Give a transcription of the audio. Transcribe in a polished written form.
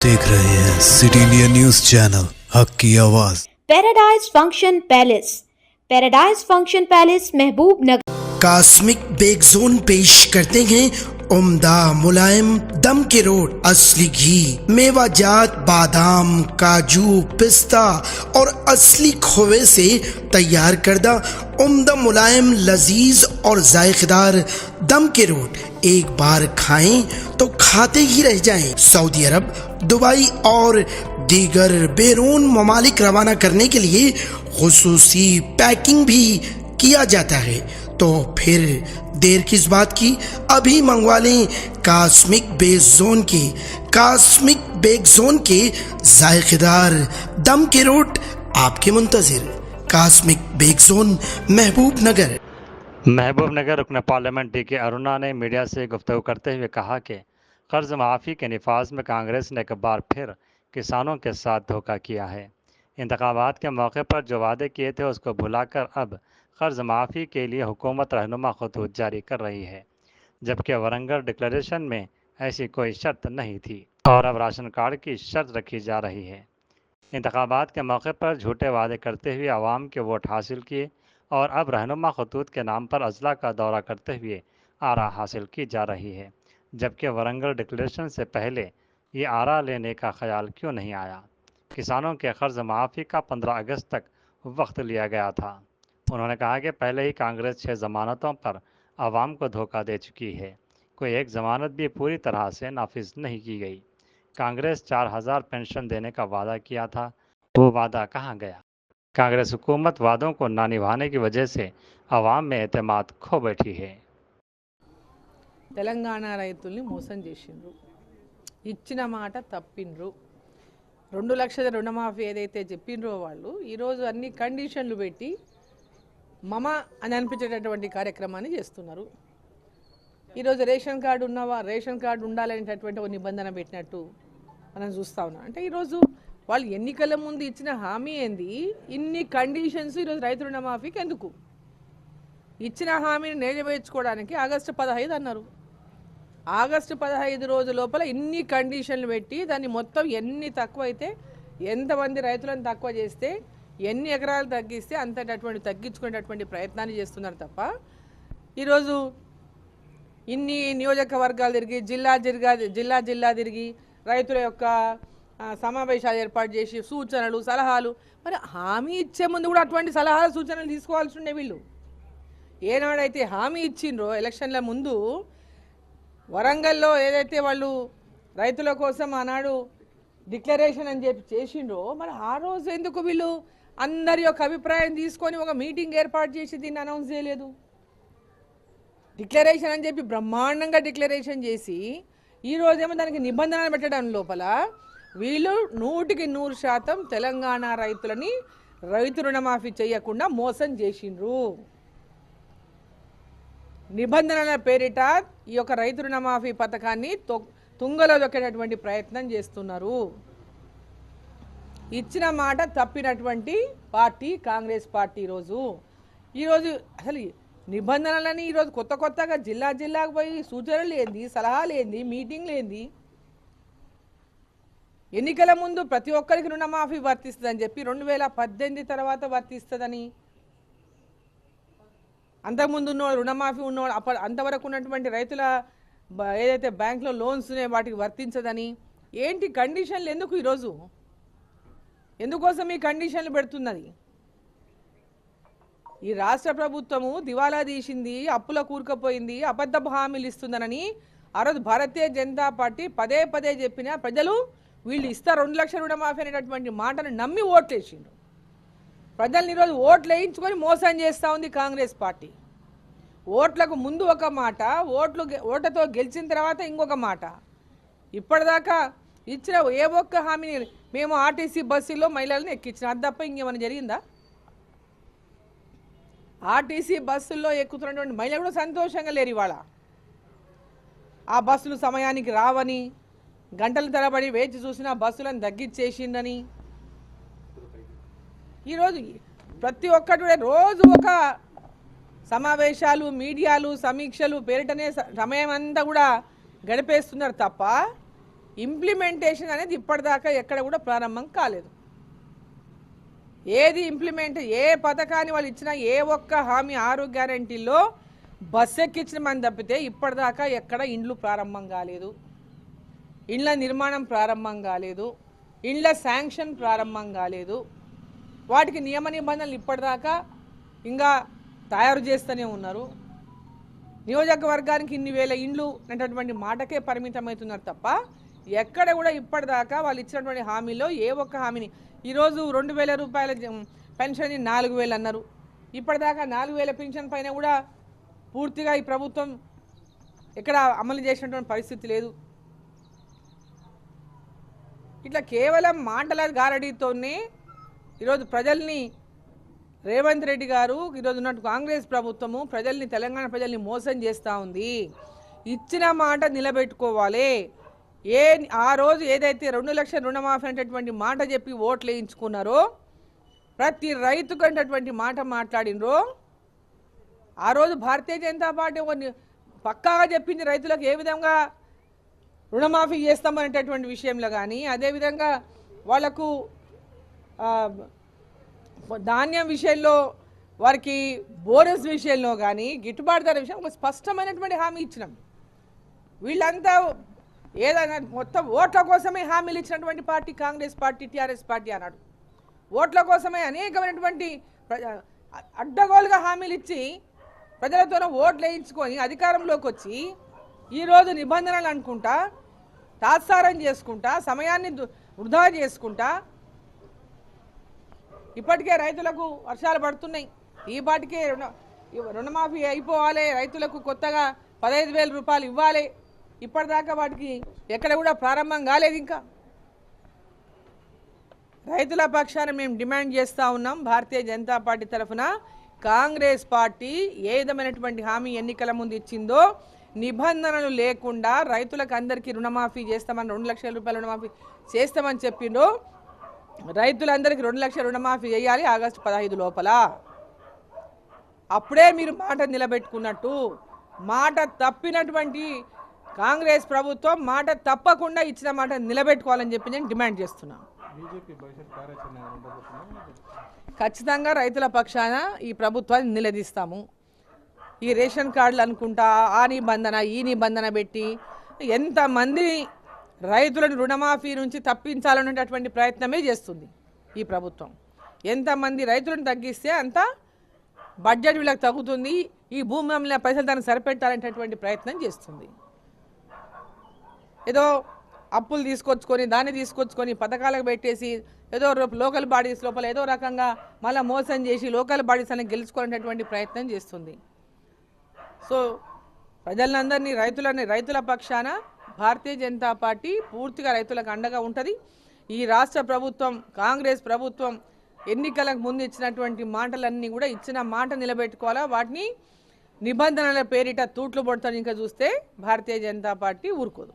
देख रहे हैं सिटी इंडिया न्यूज चैनल हक की आवाज। पैराडाइज फंक्शन पैलेस महबूब नगर कॉस्मिक बेक जोन पेश करते हैं उम्दा मुलायम दम के रोड असली घी मेवाजात बादाम काजू पिस्ता और असली खोवे से तैयार करदा उम्दा मुलायम लजीज और जायकेदार दम के रोड एक बार खाएं तो खाते ही रह जाएं। सऊदी अरब दुबई और दीगर बैरून ममालिक रवाना करने के लिए खुसूसी पैकिंग भी किया जाता है, तो फिर देर किस बात की, अभी मंगवा लें कॉस्मिक बेक जोन के जायकेदार दम के रोट आपके मुंतजिर। कॉस्मिक बेक जोन महबूब नगर रुकन पार्लियामेंट डी के अरुणा ने मीडिया से गुफ्तगू करते हुए कहा कि कर्ज माफ़ी के निफाज में कांग्रेस ने एक बार फिर किसानों के साथ धोखा किया है। इंतखाबात के मौके पर जो वादे किए थे उसको भुलाकर अब कर्ज माफ़ी के लिए हुकूमत रहनुमा खतूत जारी कर रही है, जबकि वरंगल डिक्लेरेशन में ऐसी कोई शर्त नहीं थी और अब राशन कार्ड की शर्त रखी जा रही है। इंतखाबात के मौके पर झूठे वादे करते हुए आवाम के वोट हासिल किए और अब रहनुमा खतूत के नाम पर अजला का दौरा करते हुए आरा हासिल की जा रही है, जबकि वरंगल डिक्लेरेशन से पहले ये आरा लेने का ख्याल क्यों नहीं आया। किसानों के कर्ज माफ़ी का 15 अगस्त तक वक्त लिया गया था। उन्होंने कहा कि पहले ही कांग्रेस 6 ज़मानतों पर आवाम को धोखा दे चुकी है, कोई एक ज़मानत भी पूरी तरह से नाफिज नहीं की गई। कांग्रेस 4000 पेंशन देने का वादा किया था, वो वादा कहाँ गया। कांग्रेस हुकूमत वादों को ना निभाने की वजह से आवाम में एतमाद खो बैठी है। తెలంగాణ రైతుల్ని మోసం చేసిండ్రు, ఇచ్చిన మాట తప్పిండ్రు। 2 లక్షల రుణమాఫీ ఏదైతే చెప్పిండ్రో వాళ్ళు ఈరోజు అన్ని కండిషన్లు పెట్టి మమ అని అనిపించేటటువంటి కార్యక్రమాన్ని చేస్తున్నారు। ఈరోజు రేషన్ కార్డు ఉండాలనేటటువంటి ఒక నిబంధన పెట్టినట్టు మనం చూస్తూ ఉన్నాం। అంటే ఈరోజు వాళ్ళు ఎన్నికల ముందు ఇచ్చిన హామీ ఏంది, ఇన్ని కండిషన్స్ ఈరోజు రైతు రుణమాఫీకి ఎందుకు? ఇచ్చిన హామీని నెరవేర్చుకోవడానికి ఆగస్టు 15 అన్నారు। ఆగస్టు 15 రోజు లోపల ఇన్ని కండిషన్లు పెట్టి దాన్ని మొత్తం ఎన్ని తక్కువ అయితే ఎంతమంది రైతులను తక్కువ చేస్తే ఎన్ని ఎకరాలు తగ్గిస్తే అంతటటువంటి తగ్గించుకునేటటువంటి ప్రయత్నాన్ని చేస్తున్నారు తప్ప ఈరోజు ఇన్ని నియోజకవర్గాలు తిరిగి జిల్లా తిరిగి రైతుల యొక్క సమావేశాలు ఏర్పాటు చేసి సూచనలు సలహాలు, మరి హామీ ఇచ్చే ముందు కూడా అటువంటి సలహాలు సూచనలు తీసుకోవాల్సి ఉండే వీళ్ళు ఏనాడైతే హామీ ఇచ్చిండ్రో ఎలక్షన్ల ముందు వరంగల్లో ఏదైతే వాళ్ళు రైతుల కోసం ఆనాడు డిక్లరేషన్ అని చెప్పి చేసిండ్రో, మరి ఆ రోజు ఎందుకు వీళ్ళు అందరి యొక్క అభిప్రాయం తీసుకొని ఒక మీటింగ్ ఏర్పాటు చేసి దీన్ని అనౌన్స్ చేయలేదు? డిక్లరేషన్ అని చెప్పి బ్రహ్మాండంగా డిక్లరేషన్ చేసి ఈరోజేమో దానికి నిబంధనలు పెట్టడం లోపల వీళ్ళు 100% తెలంగాణ రైతులని రైతు రుణమాఫీ చేయకుండా మోసం చేసిండ్రు। నిబంధనల పేరిట ఈ యొక్క రైతు రుణమాఫీ పథకాన్ని తుంగలో దొక్కేటటువంటి ప్రయత్నం చేస్తున్నారు। ఇచ్చిన మాట తప్పినటువంటి పార్టీ కాంగ్రెస్ పార్టీ। ఈరోజు అసలు నిబంధనలని ఈరోజు కొత్తగా జిల్లాకు పోయి సూచనలు ఏంది, సలహాలు ఏంది, మీటింగ్లు ఏంది? ఎన్నికల ముందు ప్రతి ఒక్కరికి రుణమాఫీ వర్తిస్తుందని చెప్పి 2018 తర్వాత వర్తిస్తుందని, అంతకుముందు ఉన్నవాడు రుణమాఫీ ఉన్నవాడు అంతవరకు ఉన్నటువంటి రైతుల ఏదైతే బ్యాంకులో లోన్స్ ఉన్నాయో వాటికి వర్తించదని, ఏంటి కండిషన్లు ఎందుకు? ఈరోజు ఎందుకోసం ఈ కండిషన్లు పెడుతున్నది? ఈ రాష్ట్ర ప్రభుత్వము దివాలా తీసింది, అప్పుల కూరుకుపోయింది, అబద్ధపు హామీలు ఇస్తుందనని ఆ రోజు భారతీయ జనతా పార్టీ పదే చెప్పినా ప్రజలు వీళ్ళు ఇస్తారు 2 లక్షల రుణమాఫీ అనేటటువంటి మాటను నమ్మి ఓట్లేసిండ్రు। ప్రజల్ని ఈరోజు ఓట్లు వేయించుకొని మోసం చేస్తూ ఉంది కాంగ్రెస్ పార్టీ। ఓట్లకు ముందు ఒక మాట, ఓట్లతో గెలిచిన తర్వాత ఇంకొక మాట। ఇప్పటిదాకా ఇచ్చిన ఏ ఒక్క హామీని మేము ఆర్టీసీ బస్సులో మహిళలను ఎక్కించిన, అది తప్ప ఇంకేమైనా జరిగిందా? ఆర్టీసీ బస్సుల్లో ఎక్కుతున్నటువంటి మహిళలు కూడా సంతోషంగా లేరు ఇవాళ। ఆ బస్సులు సమయానికి రావని, గంటల తరబడి వేచి చూసినా బస్సులను తగ్గించేసిందని, ఈరోజు ప్రతి ఒక్కటి రోజు ఒక సమావేశాలు, మీడియాలు, సమీక్షలు పేరిటనే సమయం అంతా కూడా గడిపేస్తున్నారు తప్ప ఇంప్లిమెంటేషన్ అనేది ఇప్పటిదాకా ఎక్కడ కూడా ప్రారంభం కాలేదు. ఏది ఇంప్లిమెంట్, ఏ పథకాన్ని వాళ్ళు ఇచ్చినా, ఏ ఒక్క హామీ 6 గ్యారెంటీల్లో బస్సు ఎక్కించిన మంది తప్పితే ఇప్పటిదాకా ఎక్కడ ఇండ్లు ప్రారంభం కాలేదు, ఇండ్ల నిర్మాణం ప్రారంభం కాలేదు, ఇండ్ల శాంక్షన్ ప్రారంభం కాలేదు. వాటికి నియమ నిబంధనలు ఇప్పటిదాకా ఇంకా తయారు చేస్తూనే ఉన్నారు. నియోజకవర్గానికి ఇన్ని వేల ఇండ్లు అనేటటువంటి మాటకే పరిమితమవుతున్నారు తప్ప ఎక్కడ కూడా ఇప్పటిదాకా వాళ్ళు ఇచ్చినటువంటి హామీలో ఏ ఒక్క హామీని, ఈరోజు 2,000 రూపాయల పెన్షన్ 4,000 అన్నారు. ఇప్పటిదాకా 4,000 పెన్షన్ పైన కూడా పూర్తిగా ఈ ప్రభుత్వం ఎక్కడ అమలు చేసినటువంటి పరిస్థితి లేదు. ఇట్లా కేవలం మాటల గారడీతోనే ఈరోజు ప్రజల్ని రేవంత్ రెడ్డి గారు, ఈరోజు ఉన్నట్టు కాంగ్రెస్ ప్రభుత్వము ప్రజల్ని, తెలంగాణ ప్రజల్ని మోసం చేస్తూ ఉంది. ఇచ్చిన మాట నిలబెట్టుకోవాలి. ఆ రోజు ఏదైతే 2 లక్షల రుణమాఫీ అనేటటువంటి మాట చెప్పి ఓట్లు వేయించుకున్నారో, ప్రతి రైతుకు అనేటటువంటి మాట మాట్లాడినరో, ఆ రోజు భారతీయ జనతా పార్టీ పక్కాగా చెప్పింది రైతులకు ఏ విధంగా రుణమాఫీ చేస్తామనేటటువంటి విషయంలో కానీ, అదేవిధంగా వాళ్లకు ధాన్యం విషయంలో, వారికి బోనస్ విషయంలో కానీ, గిట్టుబాటు ధర విషయం ఒక స్పష్టమైనటువంటి హామీ ఇచ్చినాం. వీళ్ళంతా ఏదైనా మొత్తం ఓట్ల కోసమే హామీలు ఇచ్చినటువంటి party Congress party, TRS party అన్నాడు. ఓట్ల కోసమే అనేకమైనటువంటి అడ్డగోలుగా హామీలు ఇచ్చి ప్రజలతో ఓట్లు వేయించుకొని అధికారంలోకి వచ్చి ఈరోజు నిబంధనలు అనుకుంటా, తాత్సారం చేసుకుంటా, సమయాన్ని వృధా చేసుకుంటా, ఇప్పటికే రైతులకు వర్షాలు పడుతున్నాయి. ఈ పాటికే రుణమాఫీ అయిపోవాలి, రైతులకు కొత్తగా 15,000 రూపాయలు ఇవ్వాలి. ఇప్పటిదాకా వాటికి ఎక్కడ కూడా ప్రారంభం కాలేదు. ఇంకా రైతుల పక్షాన మేము డిమాండ్ చేస్తూ ఉన్నాం. భారతీయ జనతా పార్టీ తరఫున కాంగ్రెస్ పార్టీ ఏ విధమైనటువంటి హామీ ఎన్నికల ముందు ఇచ్చిందో, నిబంధనలు లేకుండా రైతులకు అందరికీ రుణమాఫీ చేస్తామని, 2 లక్షల రూపాయల రుణమాఫీ చేస్తామని చెప్పిండ్రో, రైతులందరికీ 2 లక్షల రుణమాఫీ చేయాలి ఆగస్టు 15 లోపల. అప్పుడే మీరు మాట నిలబెట్టుకున్నట్టు. మాట తప్పినటువంటి కాంగ్రెస్ ప్రభుత్వం మాట తప్పకుండా ఇచ్చిన మాట నిలబెట్టుకోవాలని చెప్పి నేను డిమాండ్ చేస్తున్నాను. ఖచ్చితంగా రైతుల పక్షాన ఈ ప్రభుత్వాన్ని నిలదీస్తాము. ఈ రేషన్ కార్డులు అనుకుంటా ఆ నిబంధన ఈ నిబంధన పెట్టి ఎంతమంది రైతులను రుణమాఫీ నుంచి తప్పించాలనేటటువంటి ప్రయత్నమే చేస్తుంది ఈ ప్రభుత్వం. ఎంతమంది రైతులను తగ్గిస్తే అంత బడ్జెట్ వీళ్ళకి తగ్గుతుంది, ఈ భూమి అమ్మిన పైసలు దాన్ని సరిపెట్టాలనేటటువంటి ప్రయత్నం చేస్తుంది. ఏదో అప్పులు తీసుకొచ్చుకొని, దాన్ని తీసుకొచ్చుకొని పథకాలకు పెట్టేసి ఏదో లోకల్ బాడీస్ లోపల ఏదో రకంగా మళ్ళీ మోసం చేసి లోకల్ బాడీస్ అని గెలుచుకునేటటువంటి ప్రయత్నం చేస్తుంది. సో ప్రజలందరినీ, రైతుల పక్షాన భారతీయ జనతా పార్టీ పూర్తిగా రైతులకు అండగా ఉంటుంది. ఈ రాష్ట్ర ప్రభుత్వం, కాంగ్రెస్ ప్రభుత్వం ఎన్నికలకు ముందు ఇచ్చినటువంటి మాటలన్నీ కూడా ఇచ్చిన మాట నిలబెట్టుకోవాలా. వాటిని నిబంధనల పేరిట తూట్లు పడుతుంది ఇంకా చూస్తే భారతీయ జనతా పార్టీ ఊరుకోదు.